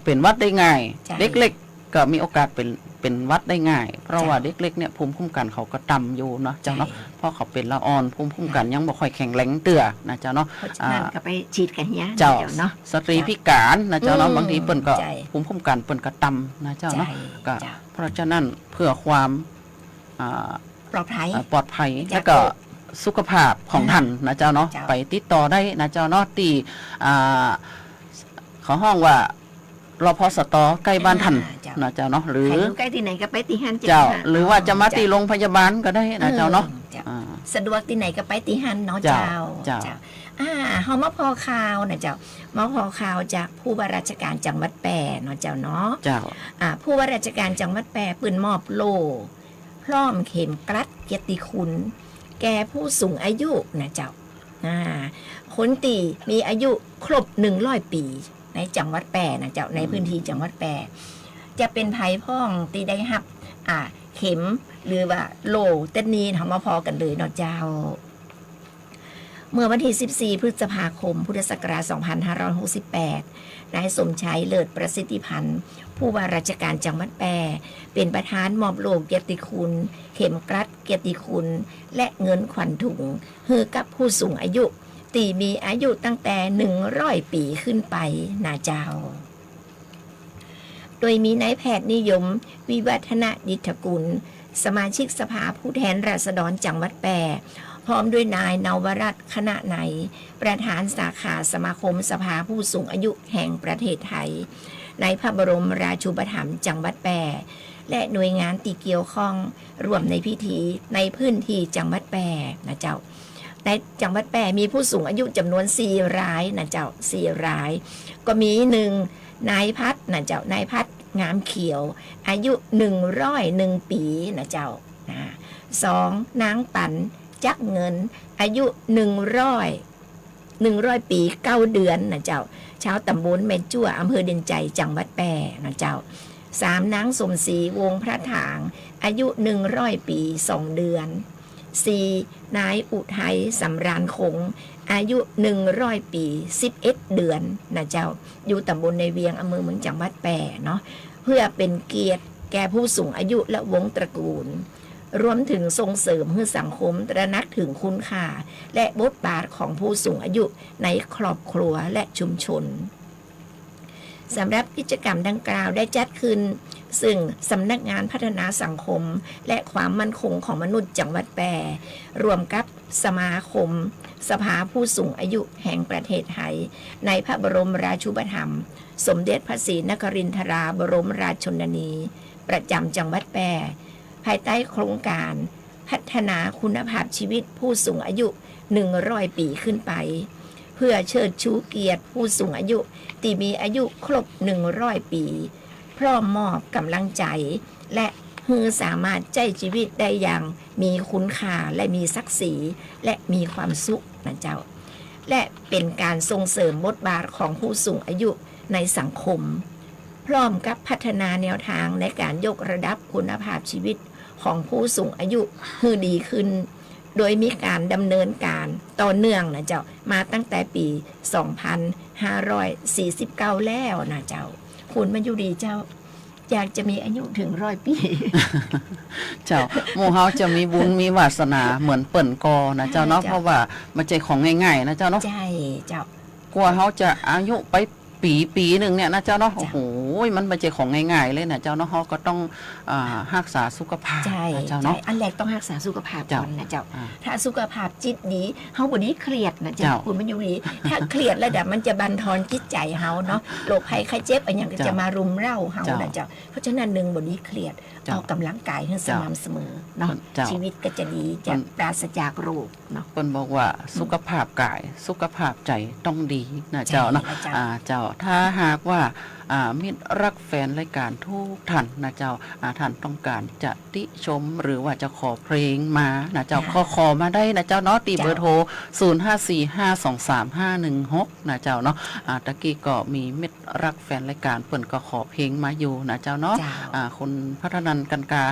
เป็นหวัดได้ง่ายเด็กเล็กก็มีโอกาสเป็น เป็นหวัดได้ง่าย เพราะว่าเด็กๆเนี่ยภูมิคุ้มกันเขาก็ต่ำอยู่เนาะเจ้าเนาะเพราะเขาเป็นละอ่อนภูมิคุ้มกันยังบ่ค่อยแข็งแรงเตื้อนะเจ้าเนาะ เพราะฉะนั้นก็ไปฉีดกันเนี้ย เจ้า เนาะ สตรีพิการนะเจ้าเนาะ อืม บางทีเปิ้นก็ ใจ ภูมิคุ้มกันเปิ้นก็ต่ำนะเจ้าเนาะ ใจ ก็ เจ้า เพราะฉะนั้นเพื่อความอ่า ปลอดภัย ปลอดภัย จ้ะ แล้วก็สุขภาพของท่านนะเจ้าเนาะ เจ้า ไปติดต่อได้นะเจ้าเนาะที่เขาห้องว่ารพสตใกล้บ้านท่านนะเจ้าเนาะหรือ ใครอยู่ใกล้ที่ไหนก็ไปที่หัน เจ้าหรือว่าจะมาที่โรงพยาบาลก็ได้นะเจ้าเนาะ เจ้า อ่า สะดวกที่ไหนก็ไปที่หันเนาะ เจ้า เจ้า เจ้า เฮามาพอข่าวนะเจ้ามาพอข่าวจากผู้ว่าราชการจังหวัดแปรเนาะเจ้าเนาะ เจ้า ผู้ว่าราชการจังหวัดแปรปืนมอบโล่พร้อมเข็มกลัดเกียรติคุณ แก่ผู้สูงอายุนะเจ้าคนตีมีอายุครบ100 ปีในจังหวัดแปรนะเจ้าในพื้นที่จังหวัดแปรจะเป็นภัยพ่องตีได้หับเข็มหรือว่าโล่เต้นนี้ทำมาพอกันเลยเนาะเจ้า เมื่อวันที่14 พฤษภาคม พุทธศักราช 2568 นายสมชัยเลิศประสิทธิพันธ์ ผู้ว่าราชการจังหวัดแปรเป็นประธานมอบโล่เกียรติคุณ เข็มกลัดเกียรติคุณ และเงินขวัญถุงให้กับผู้สูงอายุที่มีอายุตั้งแต่100 ปีขึ้นไปนาเจ้า โดยมีนายแพทย์นิยม วิวัฒนดิษฐกุล สมาชิกสภาผู้แทนราษฎรจังหวัดแปรพร้อมด้วยนายนวรัตน์คณะไหนประธานสาขาสมาคมสภาผู้สูงอายุแห่งประเทศไทยในพระบรมราชูปถัมภ์จังหวัดแปรและหน่วยงานที่เกี่ยวข้องร่วมในพิธีในพื้นที่จังหวัดแปรนะเจ้าในจังหวัดแปรมีผู้สูงอายุจำนวน4 รายนะเจ้า4 รายก็มี1นายพัฒน์นะเจ้านายพัฒน์งามเขียวอายุ101 ปีนะเจ้า2นางปันจักเงินอายุ100 ปี 9 เดือนนะเจ้าชาวตำบลแม่จั่วอำเภอเด่นใจจังหวัดแปรนะเจ้า3นางสมศรีวงพระถางอายุ100 ปี 2 เดือน 4นายอุทัยสำราญคงอายุ100 ปี 11 เดือนนะเจ้าอยู่ตำบลในเวียงอำเภอเมืองจังหวัดแปรเนาะเพื่อเป็นเกียรติแก่ผู้สูงอายุและวงตระกูลรวมถึงส่งเสริมให้สังคมตระหนักถึงคุณค่าและบทบาทของผู้สูงอายุในครอบครัวและชุมชนสำหรับกิจกรรมดังกล่าวได้จัดขึ้นซึ่งสำนักงานพัฒนาสังคมและความมั่นคงของมนุษย์จังหวัดแปรรวมกับสมาคมสภาผู้สูงอายุแห่งประเทศไทยในพระบรมราชูปถัมภ์สมเด็จพระศรีนครินทราบรมราชชนนีประจำจังหวัดแปรภายใต้โครงการพัฒนาคุณภาพชีวิตผู้สูงอายุ100 ปีขึ้นไปเพื่อเชิดชูเกียรติผู้สูงอายุที่มีอายุครบ100 ปีพร้อมมอบกำลังใจและให้สามารถใช้ชีวิตได้อย่างมีคุณค่าและมีศักดิ์ศรีและมีความสุขนะเจ้าและเป็นการส่งเสริมบทบาทของผู้สูงอายุในสังคมพร้อมกับพัฒนาแนวทางในการยกระดับคุณภาพชีวิตของผู้สูงอายุให้ดีขึ้นโดยมีการดำเนินการต่อเนื่องนะเจ้ามาตั้งแต่ปี 2549 แล้วนะเจ้าคุณมาอยู่ดีเจ้าอยากจะมีอายุถึง100 ปี เจ้าหมู่เฮาจะมีบุญมีวาสนาเหมือนเปิ่นกอนะเจ้าเนาะ เจ้า เพราะว่ามันใจของง่ายๆนะเจ้าเนาะ ใช่เจ้าก ว่าเฮาจะอายุไปปีหนึ่งเนี่ยนะเจ้าเนาะโอ้โหมันไม่ใช่ของง่ายๆเลยนะเจ้าเนาะเฮาก็ต้องรักษาสุขภาพ ใช่ นะเจ้า ใช่ เนาะ อันแรกต้องรักษาสุขภาพก่อนนะเจ้า อ่า ถ้าสุขภาพจิตดีเฮาบ่นี้เครียดนะเจ้า เจ้า คุณมันอยู่ดีถ้าเครียดแล้วเดี๋ยวมันจะบั่นทอนจิตใจเฮาเนาะโรคภัยไข้เจ็บอะไรอย่างก็ เจ้า จะมารุมเร้าเฮา เจ้า นะเจ้าเพราะฉะนั้น1บ่นี้เครียด เจ้า ออกกำลังกายให้สม่ำเสมอเนาะ เจ้า ชีวิตก็จะดีจะปราศจากโรคเนาะ เปิ้นบอกว่าสุขภาพกายสุขภาพใจต้องดีนะเจ้าเนาะ ใช่เจ้า เจ้าถ้าหากว่ามิตรรักแฟนรายการทุกท่านนะเจ้าท่านต้องการจะติชมหรือว่าจะขอเพลงมานะเจ้าขอมาได้นะเจ้าเนาะตีเบอร์โทร 0545235516นะเจ้าเนาะตะกี้ก็มีมิตรรักแฟนรายการเปิ้นก็ขอเพลงมาอยู่นะเจ้าเนาะ เจ้า คุณพัฒนันกันกา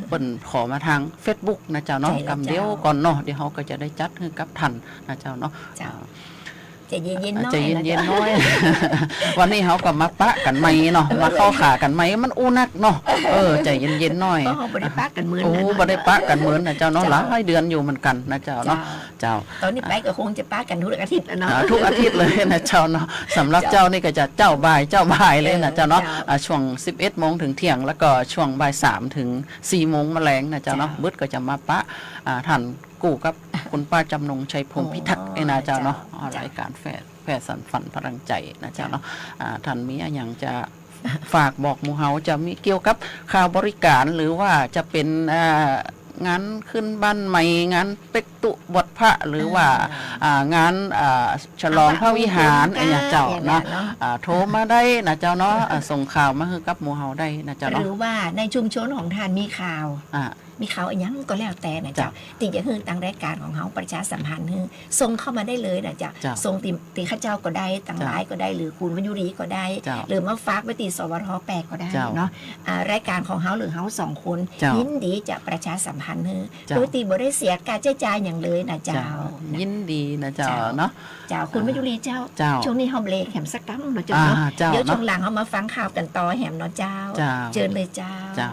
เปิ้นขอมาทาง Facebook นะเจ้าเนาะ ใช่แล้ว กำเดียว เจ้า ก่อนเนาะเดี๋ยวเขาก็จะได้จัดให้กับท่านนะเจ้าเนาะ เจ้า ใจเย็นๆน้อย ใจเย็นๆน้อย วันนี้เขาก็มาปะกันไหมเนาะมาเข้าขากันไหมมันอู้นักเนาะใจเย็นๆน้อย ก็บ่ได้ปะกันเหมือน โอ้ นะ บ่ได้ปะกันเหมือนนะเจ้าเนาะหลายเดือนอยู่เหมือนกันนะเจ้าเนาะเจ้า ตอนนี้ไปก็คงจะปะกันทุกอาทิตย์แล้วเนาะ ทุกอาทิตย์เลยนะเจ้าเนาะสำหรับเจ้านี่ก็จะเจ้าบ่ายเลยนะเจ้าเนาะช่วง 11 โมงถึงเที่ยงแล้วก็ช่วงบ่าย 3 ถึง 4 โมงแมลงนะเจ้าเนาะบึดก็จะมาปะท่านกู้กับคุณป้าจำนงชัยพงษ์พิทักษ์นะเจ้าเนาะรายการแพทย์สันฝันพลังใจนะเจ้าเนาะท่านมีอะไรอย่างจะฝากบอกหมู่เฮาจะมีเกี่ยวกับข่าวบริการหรือว่าจะเป็นงานขึ้นบ้านใหม่งานเป็กตุบทพระหรือว่างานฉลองพระวิหารไอ้เจ้าเนาะโทรมาได้นะเจ้าเนาะส่งข่าวมาให้กับหมู่เฮาได้นะเจ้า ห เนาะ รือว่าในชุมชนของท่านมีข่าวอันยังก็แล้วแต่นะเจ้าติจะคือทางรายการของเฮาประชาสัมพันธ์คือส่งเข้ามาได้เลยนะเจ้าส่งติข้าเจ้าก็ได้ต่างหลายก็ได้หรือคุณวยุรีก็ได้หรือมาฝากไว้ติสวทแปก็ได้เนาะรายการของเฮาหรือเฮา2 คนยินดีจะประชาสัมพันธ์คือโดยตีบ่ได้เสียการใช้จ่ายอย่างเลยนะเจ้ายินดีนะเจ้าเนาะเจ้าคุณวยุรีเจ้าช่วงนี้เฮาเบรกแหมสักตั้งเนาะเจ้าเนาะเดี๋ยวช่วงหลังเฮามาฟังข่าวกันต่อแหมเนาะเจ้าเชิญเลยเจ้า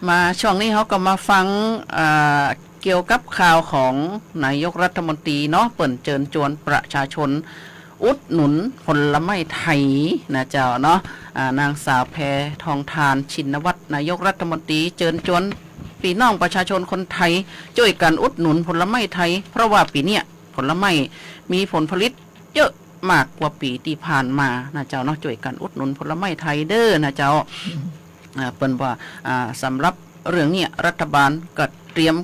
มาช่วงนี้เขาก็มาฟังเกี่ยวกับข่าวของนายกรัฐมนตรีเนาะเปิ่นเชิญชวนประชาชนอุดหนุนผลไม้ไทยนะเจ้าเนาะนางสาวแพทองทานชินวัตรนายกรัฐมนตรีเชิญชวนพี่น้องประชาชนคนไทยช่วยกันอุดหนุนผลไม้ไทยเพราะว่าปีเนี้ยผลไม้มีผลผลิตเยอะมากกว่าปีที่ผ่านมานะเจ้าเนาะช่วยกันอุดหนุนผลไม้ไทยเด้อนะเจ้าเปิ้นว่าสำหรับเรื่องนี้รัฐบาลก็เตรียม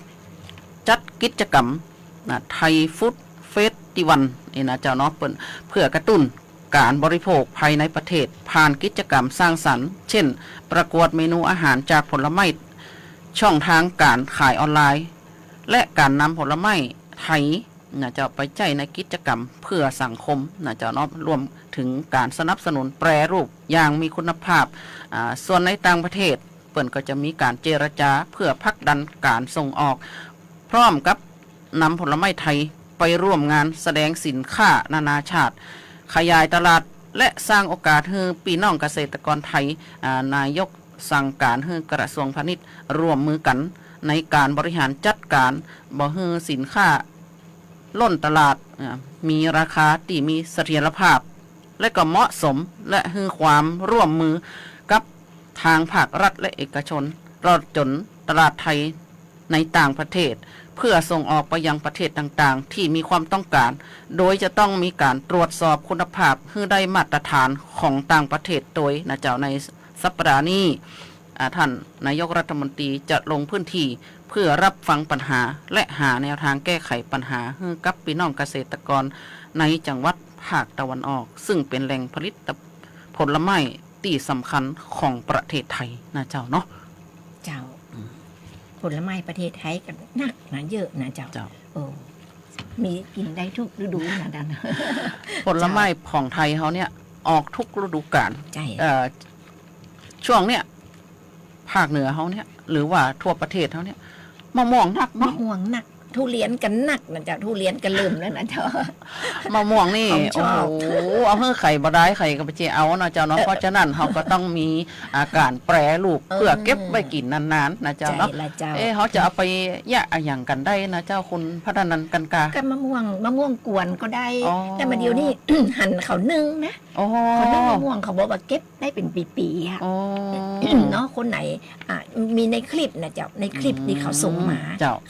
จัดกิจกรรมไทยฟู้ดเฟสติวัลนี่นะเจ้าเนาะเปิ้นเพื่อกระตุ้นการบริโภคภายในประเทศผ่านกิจกรรมสร้างสรรค์เช่นประกวดเมนูอาหารจากผลไม้ช่องทางการขายออนไลน์และการนำผลไม้ไทยนะเจ้าไปใช้ในกิจกรรมเพื่อสังคมนะเจ้าเนาะรวมถึงการสนับสนุนแปรรูปอย่างมีคุณภาพส่วนในต่างประเทศเปิ้นก็จะมีการเจรจาเพื่อผลักดันการส่งออกพร้อมกับนำผลไม้ไทยไปร่วมงานแสดงสินค้านานาชาติขยายตลาดและสร้างโอกาสให้พี่น้องเกษตรกรไทยนายกสั่งการให้กระทรวงพาณิชย์ร่วมมือกันในการบริหารจัดการบ่ให้สินค้าล้นตลาดมีราคาที่มีเสถียรภาพและก็เหมาะสมและให้ความร่วมมือกับทางภาครัฐและเอกชนตลอดจนตลาดไทยในต่างประเทศเพื่อส่งออกไปยังประเทศต่างๆที่มีความต้องการโดยจะต้องมีการตรวจสอบคุณภาพเพื่อได้มาตรฐานของต่างประเทศโดยนะเจ้าในสัปดาห์นี้ท่านนายกรัฐมนตรีจะลงพื้นที่เพื่อรับฟังปัญหาและหาแนวทางแก้ไขปัญหาให้กับพี่น้องเกษตรกรในจังหวัดภาคตะวันออกซึ่งเป็นแหล่งผลิตผลไม้ที่สำคัญของประเทศไทยนะเจ้าเนาะเจ้าผลไม้ประเทศไทยกันหนักนะเยอะนะเจ้าโอ้มีกินได้ทุกฤดูนะดันผลไม้ของไทยเขาเนี่ยออกทุกฤดูกาลช่วงเนี้ยภาคเหนือเขาเนี่ยหรือว่าทั่วประเทศเขาเนี่ยมะม่วงหนักมะม่วงหนักทุเรียนกันหนักนะเจ้าทุเรียนกันลืมแล้วนะเจ้ามะม่วงนี่โอ้โหเอาเพื่อไข่บ่ได้ไข่ก็ไปเจเอานะเจ้าเนาะเพราะฉะนั้นเขาก็ต้องมีอาการแปรรูปเพื่อเก็บไว้กินนานๆนะเจ้าเนาะเขาจะเอาไปแยกอย่างกันได้นะเจ้าคุณพัฒนันกันกากันมะม่วงกวนก็ได้แต่มาเดี๋ยวนี้ หั่นเขานึ่งนะเขานึ่งมะม่วงเขาบอกว่าเก็บได้เป็นปีๆค่ะเนาะคนไหนมีในคลิปนะเจ้าในคลิปที่เขาส่งมา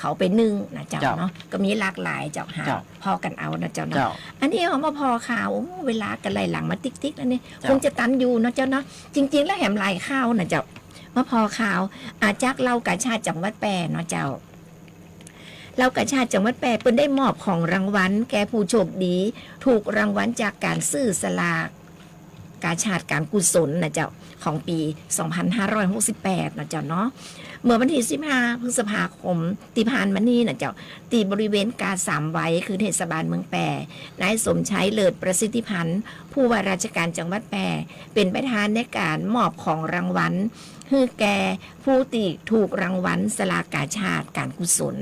เขาไปนึ่งนะเจ้าเนาะก็มีหลากหลายเจ้าหาพอกันเอานะเจ้าเนาะอันนี้เขามาพอข่าวเวลากันไล่หลังมาติ๊กๆแล้วนี่คงจะตันอยู่นะเจ้าเนาะจริงๆแล้วแหมลายข้าวนะเจ้ามาพอข่าวจากเรากาชาติจังหวัดแปรเนาะเจ้าเรากาชาติจังหวัดแปรเพิ่นได้มอบของรางวัลแก่ผู้โชคดีถูกรางวัลจากการซื้อสลากกาชาติการกุศลนะเจ้าของปี 2568นะเจ้าเนาะเมื่อวันที่15พฤษภาคมที่ผ่านมานี้นะเจ้าที่บริเวณกาสามไว้คือเทศบาลเมืองแปรนายสมชัยเลิศประสิทธิพันธ์ผู้ว่าราชการจังหวัดแปรเป็นประธานในการมอบของรางวัลให้แก่ผู้ที่ถูกรางวัลสลากกาชาติการกุศล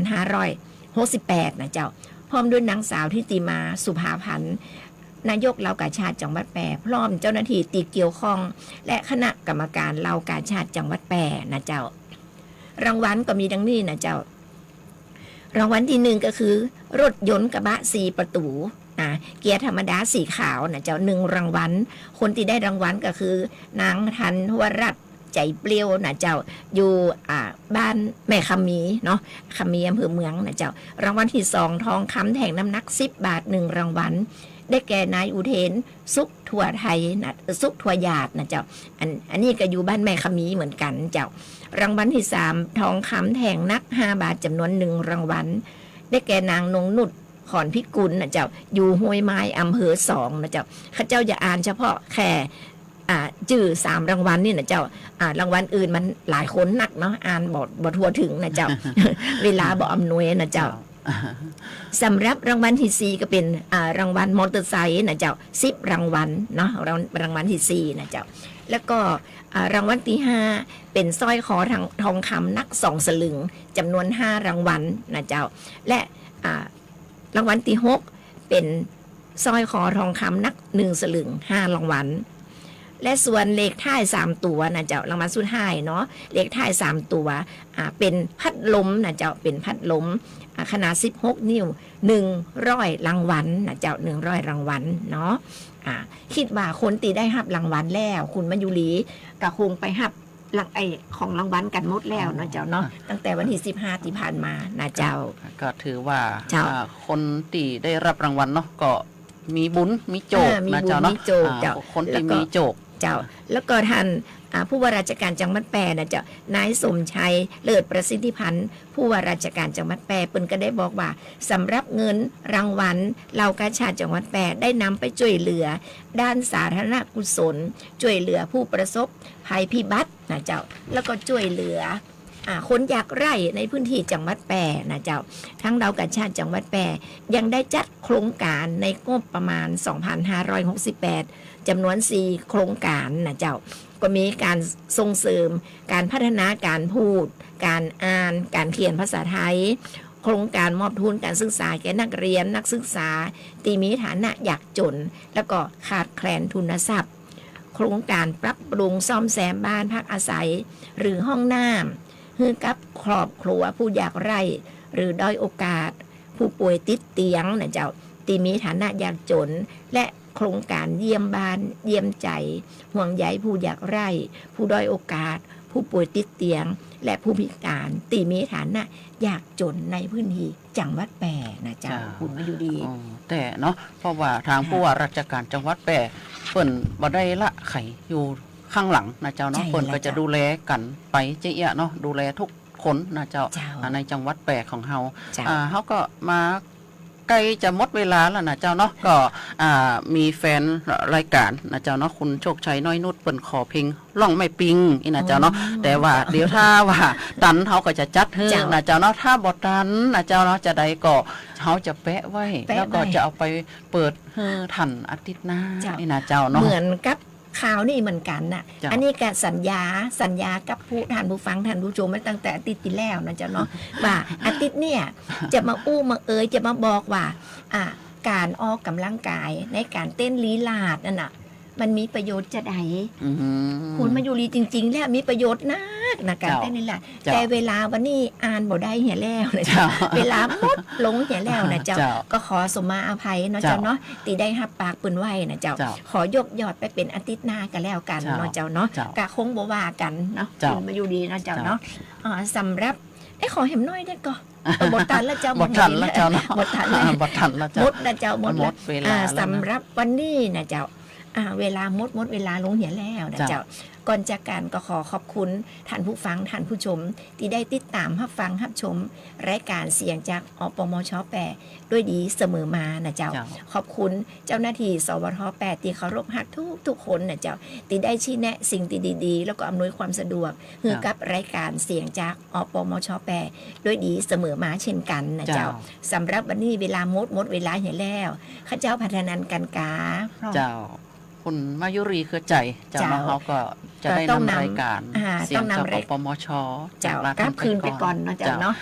2568นะเจ้าพร้อมด้วยนางสาวทิติมาสุภาพันธ์นายกเหล่ากาชาติจังหวัดแปรพร้อมเจ้าหน้าที่ที่เกี่ยวข้องและคณะกรรมการเหล่ากาชาติจังหวัดแปรนะเจ้ารางวัลก็มีดังนี้นะเจ้ารางวัลที่1ก็คือรถยนต์กระบะ4ประตูเกียร์ธรรมดาสีขาวนะเจ้า1รางวัลคนที่ได้รางวัลก็คือนางทันวรัตน์ใจเปรี้ยวนะเจ้าอยู่บ้านแม่คำมีเนาะคำมีอำเภอเมืองนะเจ้ารางวัลที่2ทองคำแท่งน้ำหนัก10 บาท1รางวัลได้แก่นายอุเทนสุขทั่วไทยนะสุขทั่วหยาดนะเจ้าอันนี้ก็อยู่บ้านแม่คำมีเหมือนกันเจ้ารางวัลที่3ทองคำแท่งนัก5 บาทจำนวน1รางวัลได้แก่นางนงนุชขอนพิกุลนะเจ้าอยู่ห้วยไม้อำเภอ2นะเจ้าข้าเจ้าจะอ่านเฉพาะแค่จื่อ3รางวัลนี่นะเจ้ารางวัลอื่นมันหลายคนนักเนาะอ่านบ่ทั่วถึงนะเจ้า เวลาบ่อำนวยนะเจ้าสำหรับรางวัลที่4ก็เป็นรางวัลมอเตอร์ไซค์นะเจ้า10รางวัลเนาะรางวัลที่4นะเจ้าแล้วก็รางวัลที่5เป็นสร้อยคอทองคำนัก2 สลึงจำนวน5รางวัลนะเจ้าและรางวัลที่6เป็นสร้อยคอทองคำนัก1 สลึง5รางวัล และส่วนเลขท้าย3ตัวนะเจ้ารางวัลสุดท้ายเนาะเลขท้าย3ตัวเป็นพัดลมนะเจ้าเป็นพัดลมขนาด16นิ้ว100รางวัลนะเจ้า100รางวัลเนาะคิดว่าคนตีได้รับรางวัลแล้วคุณมายุรีก็คงไปรับของรางวัลกันหมดแล้วนะเจ้าเนาะตั้งแต่วันที่15ที่ผ่านมานะเจ้าก็ถือว่าคนที่ได้รับรางวัลเนาะก็มีบุญมีโจกนะเจ้าเนาะคนที่มีโจกเจ้าแล้วก็ท่านผู้ว่าราชการจังหวัดแปรนะเจ้านายสมชัยเลิศประสิทธิพันธ์ผู้ว่าราชการจังหวัดแปรเปิ้นก็ได้บอกว่าสำหรับเงินรางวัลเหล่ากาชาดจังหวัดแปรได้นำไปช่วยเหลือด้านสาธารณกุศลช่วยเหลือผู้ประสบภัยพิบัตินะเจ้าแล้วก็ช่วยเหลือคนอยากไร่ในพื้นที่จังหวัดแปรนะเจ้าทั้งเรากาชาดจังหวัดแปรยังได้จัดโครงการในงบประมาณ 2,568 จำนวน4โครงการนะเจ้าก็มีการส่งเสริมการพัฒนาการพูดการอ่านการเขียนภาษาไทยโครงการมอบทุนการศึกษาแก่นักเรียนนักศึกษาที่มีฐานะยากจนแล้วก็ขาดแคลนทุนทรัพย์โครงการปรับปรุงซ่อมแซมบ้านพักอาศัยหรือห้องน้ำให้กับครอบครัวผู้ยากไร้หรือด้อยโอกาสผู้ป่วยติดเตียงนะเจ้าที่มีฐานะยากจนและโครงการเยี่ยมบ้านเยี่ยมใจห่วงใยผู้ยากไร้ผู้ด้อยโอกาสผู้ป่วยติดเตียงและผู้พิการที่มีฐานะยากจนในพื้นที่จังหวัดแปรนะเจ้าคุณมาอยู่ดีแต่เนาะเพราะว่าทางผู้ว่าราชการจังหวัดแปรเปิ้นบ่ได้ละไขอยู่ข้างหลังนะเจ้าเนาะเปิ้นก็จะดูแลกันไปเจ๊เนาะดูแลทุกคนนะเจ้าในจังหวัดแปรของเฮาเฮาก็มาใกล้จะหมดเวลาแล้วนะเจ้าเนาะก็มีแฟนรายการนะเจ้าเนาะคุณโชคชัยน้อยนุชเปิ้นขอเพลงล่องไม่ปิงอีนะเจ้าเนาะแต่ว่าเดี๋ยวถ้าว่าตันเฮาก็จะจัดให้นะเจ้าเนาะถ้าบ่ตันนะเจ้าเนาะจะได้ก็เฮาจะแปะไว้แล้วก็จะเอาไปเปิดให้ทันอาทิตย์หน้าอีนะเจ้าเนาะเหมือนกับข่าวนี่เหมือนกันน่ะอันนี้การสัญญากับผู้ท่านผู้ฟังท่านผู้ชมมาตั้งแต่อาทิตย์ที่แล้วนะเจ้าเนาะว่าอาทิตย์เนี่ยจะมามาจะมาบอกว่าการออกกำลังกายในการเต้นลีลาดนั่นน่ะมันมีประโยชน์จะใดคุณมาอยู่ลีจริงๆแล้วมีประโยชน์นักนะการเต้นลีลาดแต่เวลาวันนี้อ่านบ่ได้เหี่ยแล้วนะเจ้าเวลาหมดลงเหี่ยแล้วนะเจ้าก็ขอสมมาอภัยเนาะเจ้าเนาะตีได้หับปากปืนไว้นะเจ้าขอยกยอดไปเป็นอาทิตย์หน้ากันแล้วกันเนาะเจ้าเนาะกะคงบ่ว่ากันเนาะคุณมาอยู่ดีนะเจ้าเนาะสำหรับขอเห็มน้อยได้ก่อนบททันแล้วเจ้าบททันแล้วเจ้าเนาะบททันแล้วบททันแล้วเจ้าหมดนะเจ้าหมดแล้วสำหรับวันนี้นะเจ้าเวลาหมดเวลาลงเหี่ยแล้วนะเจ้าก่อนจากการก็ขอขอบคุณท่านผู้ฟังท่านผู้ชมที่ได้ติดตามรับฟังรับชมรายการเสียงจากอปมชแปรด้วยดีเสมอมานะเจ้าขอบคุณเจ้าหน้าที่สวทแปรที่เคารพรักทุกคนนะเจ้าที่ได้ชี้แนะสิ่งดีๆแล้วก็อำนวยความสะดวกให้กับรายการเสียงจากอปมชแปรด้วยดีเสมอมาเช่นกันนะเจ้าสำหรับวันนี้เวลาหมดเวลาเหี่ยแล้วข้าเจ้าพัฒนันกันกาเจ้าคุณมายุรีคือใจเจ้าเขาก็จะได้นำรายการเสียงจากอปมชเจ้ากลับคืนไปก่อนเนาะเจ้าเนาะ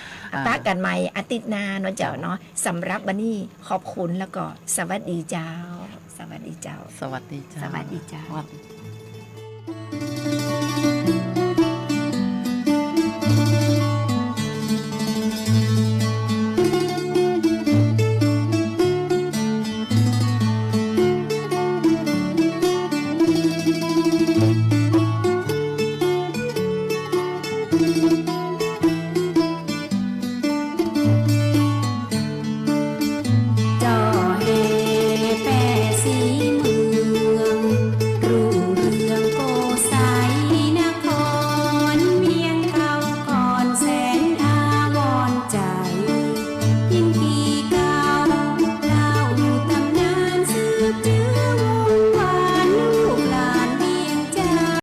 ป้ากันใหม่อาทิตย์หน้าเนาะเจ้าเนาะสำหรับวันนี้ขอบคุณแล้วก็สวัสดีเจ้าสวัสดีเจ้าสวัสดีเจ้าสวัสดีเจ้า